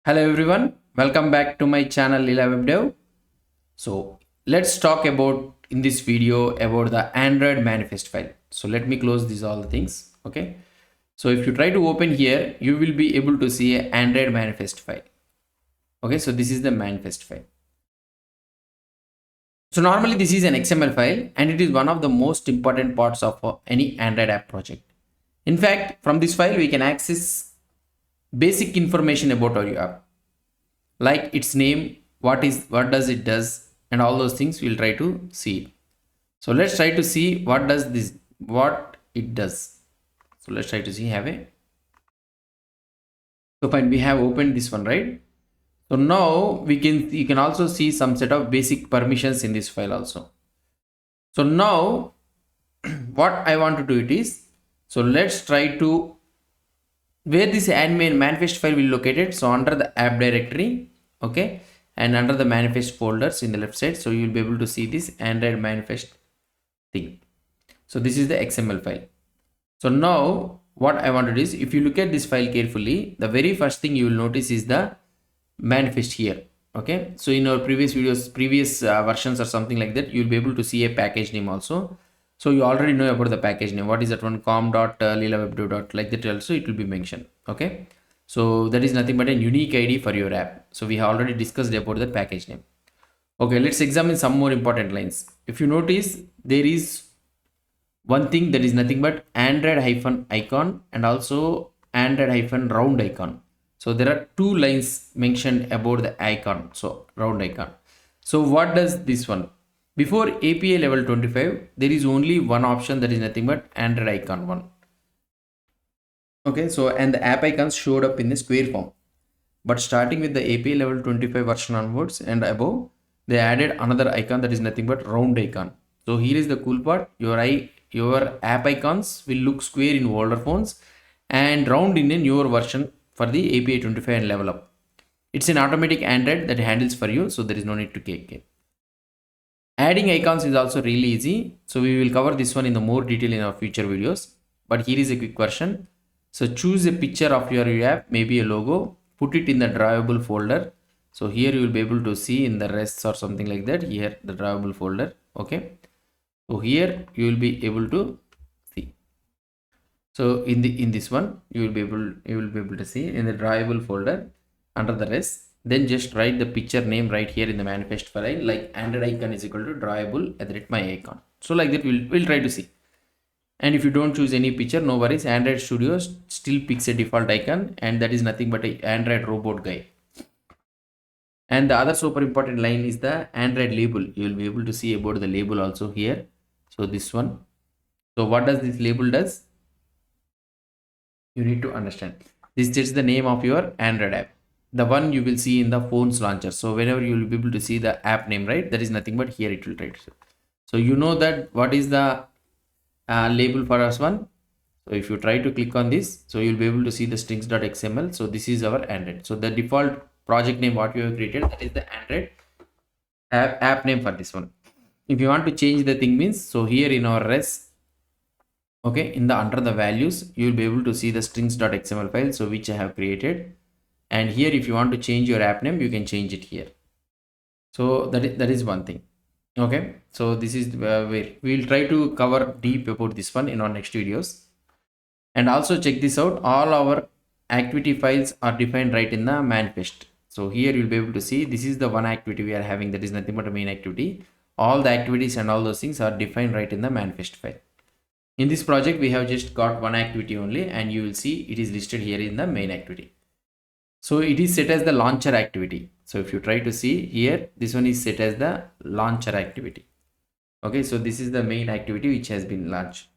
Hello everyone, welcome back to my channel Lila Web Dev. So let's talk about in this video about the Android manifest file. So let me close these all the things. Okay. So if you try to open here, you will be able to see an Android manifest file. Okay. So this is the manifest file. So normally this is an XML file and it is one of the most important parts of any Android app project. In fact, from this file, we can access basic information about our app, like its name, what does it does, and all those things we'll try to see. So let's try to see what it does. So let's try to see so fine, we have opened this one, right? So now you can also see some set of basic permissions in this file also. So now what I want to do it is, so let's try to where this admin manifest file will located. So under the app directory, okay, and under the manifest folders in the left side, so you will be able to see this Android manifest thing. So this is the XML file. So now what I want to do is, if you look at this file carefully, the very first thing you will notice is the manifest here. Okay, so in our previous videos, previous versions or something like that, you'll be able to see a package name also. So you already know about the package name. What is that one? com.lilawebdev. Like that also it will be mentioned. Okay, so that is nothing but a unique ID for your app. So we have already discussed about the package name. Okay, let's examine some more important lines. If you notice, there is one thing that is nothing but Android-icon and also Android-roundIcon. So there are two lines mentioned about the icon. So roundIcon. So what does this one? Before API level 25, there is only one option, that is nothing but Android icon one. Okay, so and the app icons showed up in the square form. But starting with the API level 25 version onwards and above, they added another icon that is nothing but roundIcon. So here is the cool part. Your app icons will look square in older phones and round in a newer version for the API 25 and level up. It's an automatic Android that handles for you, so there is no need to click. Adding icons is also really easy. So we will cover this one in the more detail in our future videos. But here is a quick version. So choose a picture of your app, maybe a logo, put it in the drawable folder. So here you will be able to see in the rests or something like that. Here the drawable folder. Okay. So here you will be able to see. So in this one you will be able to see in the drawable folder under the rest. Then just write the picture name right here in the manifest file, like Android icon is equal to drawable my icon. So like that we'll try to see. And if you don't choose any picture, no worries. Android Studio still picks a default icon, and that is nothing but a Android robot guy. And the other super important line is the Android label. You will be able to see about the label also here. So this one. So what does this label does? You need to understand. This is the name of your Android app, the one you will see in the phone's launcher. So whenever you will be able to see the app name, right, that is nothing but here it will write. So you know that what is the label for us one. So if you try to click on this, so you'll be able to see the strings.xml. So this is our Android. So the default project name what we have created, that is the Android app name for this one. If you want to change the thing means, so here in our res, okay, in the under the values, you will be able to see the strings.xml file, so which I have created. And here if you want to change your app name, you can change it here. So that is one thing. Okay, so this is where we'll try to cover deep about this one in our next videos. And also check this out, all our activity files are defined right in the manifest. So here you'll be able to see this is the one activity we are having, that is nothing but a main activity. All the activities and all those things are defined right in the manifest file. In this project we have just got one activity only, and you will see it is listed here in the main activity. So it is set as the launcher activity. So if you try to see here, this one is set as the launcher activity. Okay, so this is the main activity which has been launched.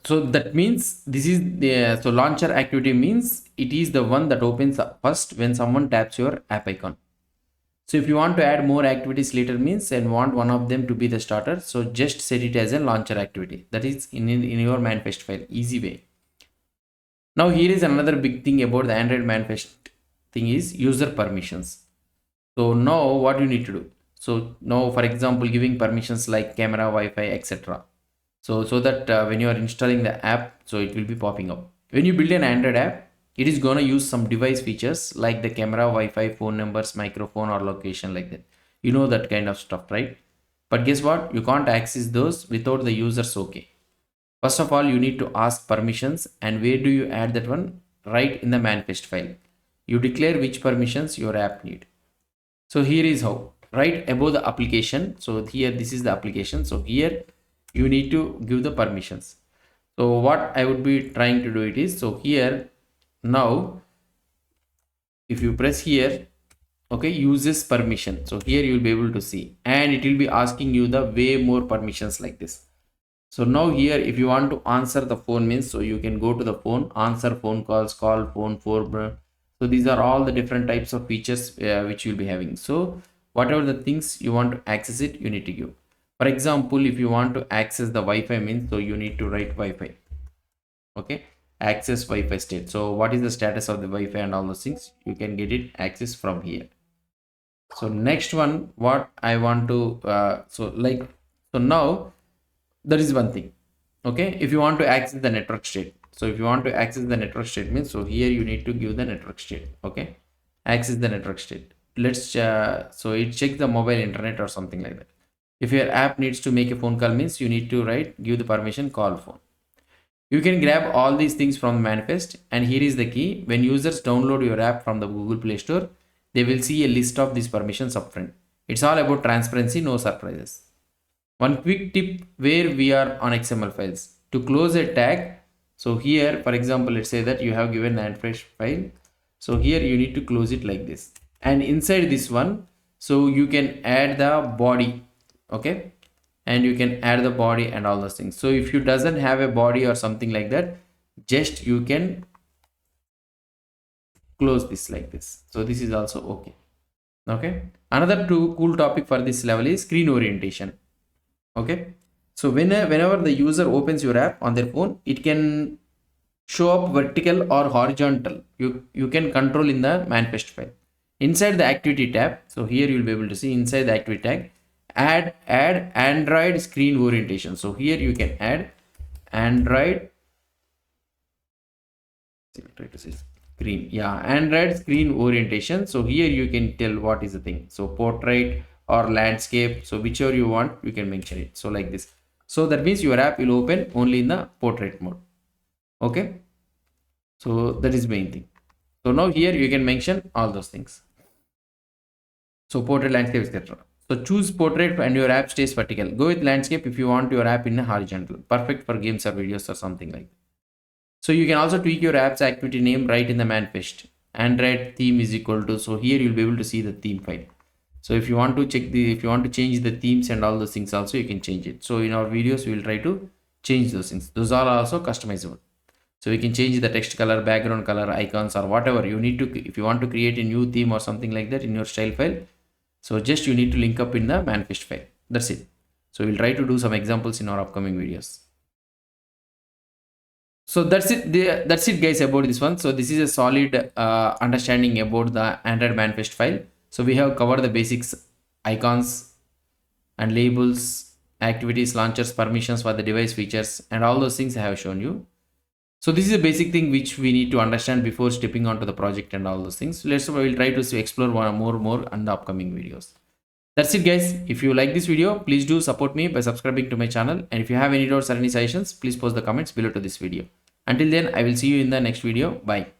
So that means this is the so launcher activity means it is the one that opens up first when someone taps your app icon. So if you want to add more activities later means and want one of them to be the starter, so just set it as a launcher activity. That is in your manifest file, easy way. Now here is another big thing about the Android manifest thing is user permissions. So now what you need to do? So now for example, giving permissions like camera, Wi-Fi, etc. So that when you are installing the app, so it will be popping up. When you build an Android app, it is going to use some device features like the camera, Wi-Fi, phone numbers, microphone, or location, like that. You know that kind of stuff, right? But guess what? You can't access those without the user's okay. First of all, you need to ask permissions, and where do you add that one? Right in the manifest file. You declare which permissions your app need. So here is how. Right above the application. So here this is the application. So here you need to give the permissions. So what I would be trying to do it is, so here now if you press here, okay, uses permission. So here you will be able to see, and it will be asking you the way more permissions like this. So now here if you want to answer the phone means, so you can go to the phone, answer phone calls, call phone, so these are all the different types of features which you'll be having. So whatever the things you want to access it, you need to give. For example, if you want to access the Wi-Fi means, so you need to write Wi-Fi. Okay, access Wi-Fi state. So what is the status of the Wi-Fi and all those things, you can get it access from here. So next one, what I want to so now there is one thing. Okay, if you want to access the network state, so if you want to access the network state means, so here you need to give the network state. Okay, access the network state. Let's so it checks the mobile internet or something like that. If your app needs to make a phone call means, you need to write give the permission call phone. You can grab all these things from the manifest, and here is the key. When users download your app from the Google Play Store, they will see a list of these permissions upfront. It's all about transparency, no surprises. One quick tip where we are on XML files. To close a tag, so here for example, let's say that you have given an fresh file. So here you need to close it like this. And inside this one, so you can add the body, okay? And you can add the body and all those things. So if you doesn't have a body or something like that, just you can close this like this. So this is also okay. Okay. Another cool topic for this level is screen orientation. Okay, so whenever the user opens your app on their phone, it can show up vertical or horizontal. You can control in the manifest file. Inside the activity tab, so here you will be able to see inside the activity tag, add Android screen orientation. So here you can add Android screen, yeah, Android screen orientation. So here you can tell what is the thing. So portrait or landscape, so whichever you want, you can mention it. So like this. So that means your app will open only in the portrait mode. Okay, so that is main thing. So now here you can mention all those things. So portrait, landscape, etc. So choose portrait and your app stays vertical. Go with landscape if you want your app in a horizontal. Perfect for games or videos or something like that. So you can also tweak your app's activity name right in the manifest. Android theme is equal to, so here you'll be able to see the theme file. So if you want to if you want to change the themes and all those things also, you can change it. So in our videos, we will try to change those things. Those are also customizable. So we can change the text color, background color, icons, or whatever you need to. If you want to create a new theme or something like that in your style file, so just you need to link up in the manifest file. That's it. So we'll try to do some examples in our upcoming videos. So that's it guys about this one. So this is a solid understanding about the Android manifest file. So we have covered the basics, icons and labels, activities, launchers, permissions for the device features, and all those things I have shown you. So this is a basic thing which we need to understand before stepping onto the project and all those things. We'll try to explore more on the upcoming videos. That's it guys. If you like this video, please do support me by subscribing to my channel. And if you have any doubts or any suggestions, please post the comments below to this video. Until then, I will see you in the next video. Bye.